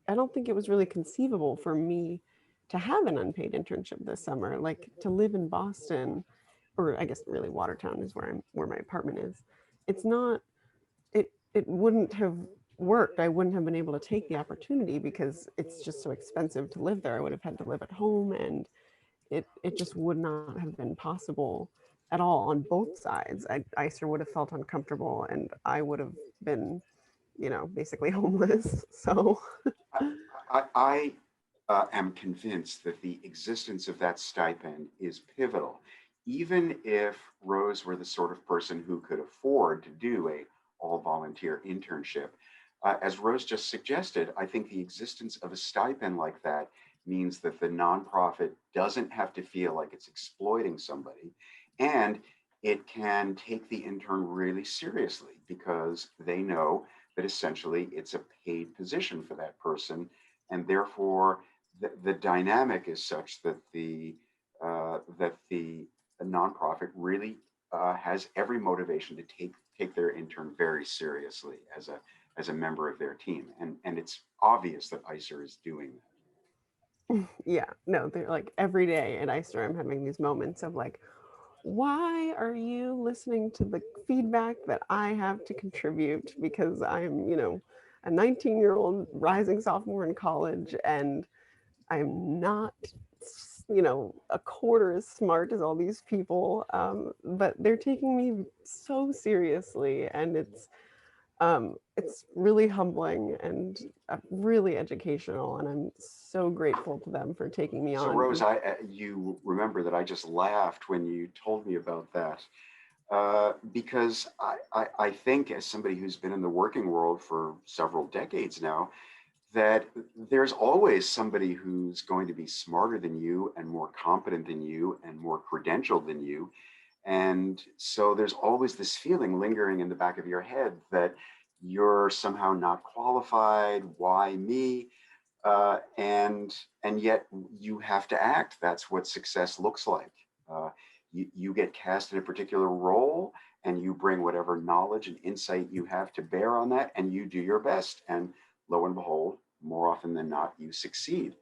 I don't think it was really conceivable for me to have an unpaid internship this summer, like to live in Boston, or I guess really Watertown is where my apartment is. It's not it wouldn't have worked. I wouldn't have been able to take the opportunity because it's just so expensive to live there. I would have had to live at home, and it just would not have been possible at all on both sides. ICER would have felt uncomfortable, and I would have been, basically homeless. So I am convinced that the existence of that stipend is pivotal. Even if Rose were the sort of person who could afford to do a all volunteer internship, as Rose just suggested, I think the existence of a stipend like that means that the nonprofit doesn't have to feel like it's exploiting somebody, and it can take the intern really seriously because they know that essentially it's a paid position for that person, and therefore the dynamic is such that the nonprofit really has every motivation to take their intern very seriously as a member of their team, and it's obvious that ICER is doing yeah, no, they're like every day at ICER, I'm having these moments of like, why are you listening to the feedback that I have to contribute? Because I'm, a 19-year-old rising sophomore in college, and I'm not, a quarter as smart as all these people. But they're taking me so seriously, and it's really humbling and really educational, and I'm so grateful to them for taking me So on. Rose, you remember that I just laughed when you told me about that, because I think as somebody who's been in the working world for several decades now, that there's always somebody who's going to be smarter than you and more competent than you and more credentialed than you. And so there's always this feeling lingering in the back of your head that you're somehow not qualified. Why me? And yet you have to act. That's what success looks like. You get cast in a particular role, and you bring whatever knowledge and insight you have to bear on that, and you do your best. And lo and behold, more often than not, you succeed.